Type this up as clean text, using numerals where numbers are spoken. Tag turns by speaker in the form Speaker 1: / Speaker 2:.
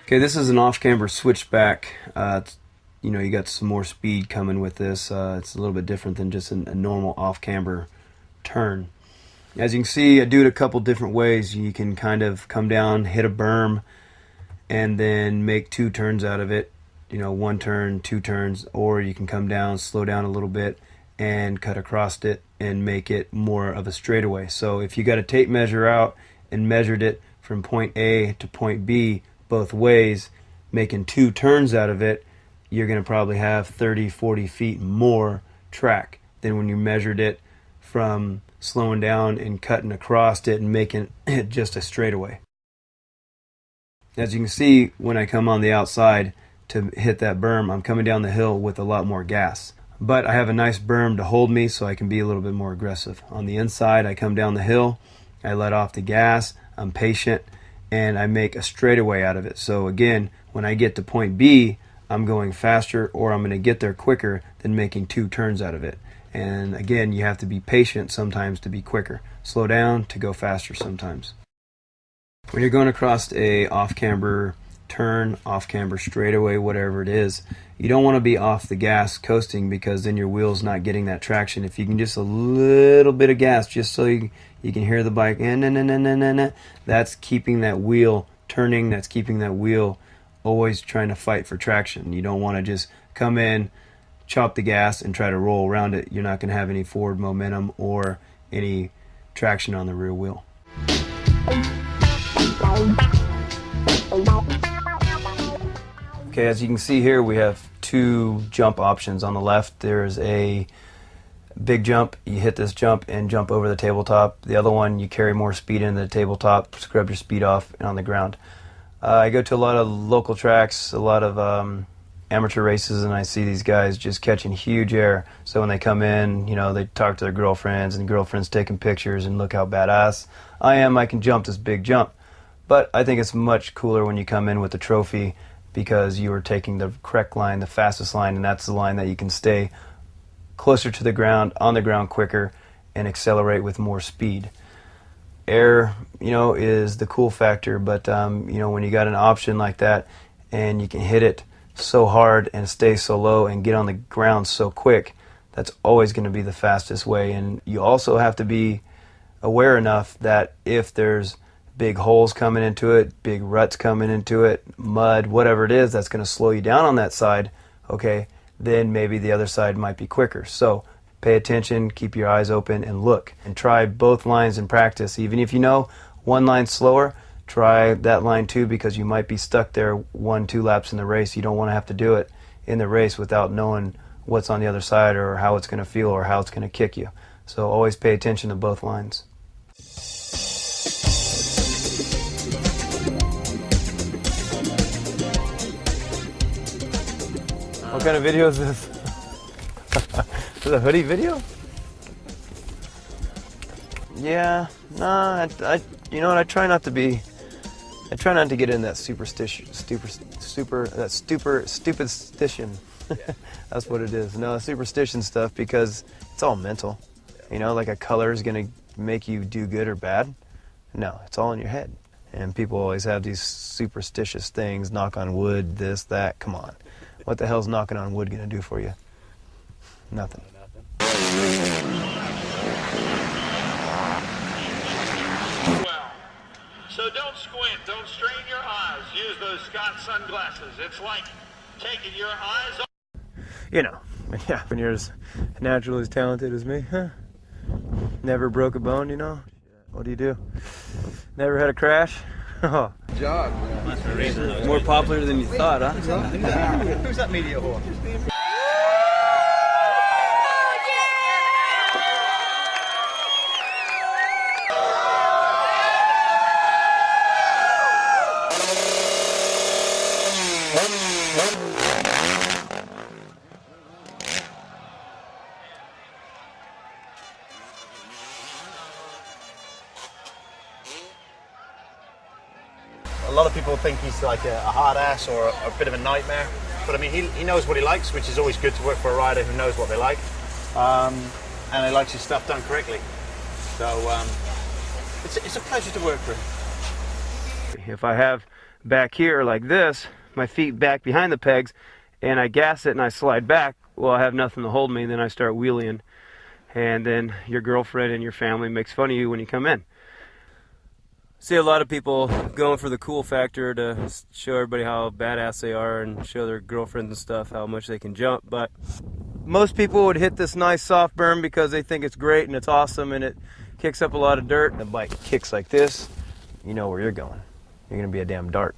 Speaker 1: Okay, this is an off-camber switchback. You got some more speed coming with this. It's a little bit different than just a normal off-camber turn. As you can see, I do it a couple different ways. You can kind of come down, hit a berm, and then make two turns out of it. One turn, two turns, or you can come down, slow down a little bit, and cut across it and make it more of a straightaway. So if you got a tape measure out and measured it from point A to point B both ways, making two turns out of it, you're going to probably have 30, 40 feet more track than when you measured it from slowing down and cutting across it and making it just a straightaway. As you can see, when I come on the outside to hit that berm, I'm coming down the hill with a lot more gas. But I have a nice berm to hold me, so I can be a little bit more aggressive. On the inside, I come down the hill, I let off the gas, I'm patient, and I make a straightaway out of it. So again, when I get to point B, I'm going faster, or I'm going to get there quicker than making two turns out of it. And again, you have to be patient sometimes to be quicker. Slow down to go faster sometimes. When you're going across a off-camber turn, off-camber straightaway, whatever it is, you don't want to be off the gas coasting, because then your wheel's not getting that traction. If you can just a little bit of gas, just so you can hear the bike, that's keeping that wheel turning, that's keeping that wheel always trying to fight for traction. You don't want to just come in, chop the gas, and try to roll around it. You're not going to have any forward momentum or any traction on the rear wheel. Okay, as you can see here, we have two jump options. On the left, there's a big jump. You hit this jump and jump over the tabletop. The other one, you carry more speed into the tabletop, scrub your speed off, and on the ground. I go to a lot of local tracks, a lot of amateur races, and I see these guys just catching huge air. So when they come in, they talk to their girlfriends, and girlfriends taking pictures, and look how badass I am. I can jump this big jump. But I think it's much cooler when you come in with a trophy, because you are taking the correct line, the fastest line, and that's the line that you can stay closer to the ground, on the ground quicker, and accelerate with more speed. Air, is the cool factor, but when you got an option like that and you can hit it so hard and stay so low and get on the ground so quick, that's always going to be the fastest way. And you also have to be aware enough that if there's big holes coming into it, big ruts coming into it, mud, whatever it is that's going to slow you down on that side, okay, then maybe the other side might be quicker. So pay attention, keep your eyes open, and look. And try both lines in practice. Even if you know one line's slower, try that line too, because you might be stuck there 1-2 laps in the race. You don't want to have to do it in the race without knowing what's on the other side, or how it's going to feel, or how it's going to kick you. So always pay attention to both lines. What kind of video is this? Is it a hoodie video? Yeah, nah, I try not to get in that superstition. That's what it is. No, superstition stuff, because it's all mental. Like a color is going to make you do good or bad. No, it's all in your head. And people always have these superstitious things, knock on wood, this, that. Come on. What the hell's knocking on wood going to do for you? Nothing.
Speaker 2: Well, so don't squint, don't strain your eyes. Use those Scott sunglasses. It's like taking your eyes off.
Speaker 1: Yeah, when you're as naturally as talented as me, huh? Never broke a bone, What do? Never had a crash? Oh.
Speaker 3: Good job, man.
Speaker 1: More popular than you thought, huh?
Speaker 3: Who's that media whore? A lot of people think he's like a hard ass or a bit of a nightmare, but I mean he knows what he likes, which is always good to work for a rider who knows what they like, and he likes his stuff done correctly. So it's a pleasure to work with.
Speaker 1: If I have back here like this, my feet back behind the pegs, and I gas it and I slide back, well, I have nothing to hold me, then I start wheeling, and then your girlfriend and your family makes fun of you when you come in. See a lot of people going for the cool factor to show everybody how badass they are and show their girlfriends and stuff how much they can jump, but most people would hit this nice soft berm because they think it's great and it's awesome and it kicks up a lot of dirt. The bike kicks like this, you know where you're going. You're going to be a damn dart.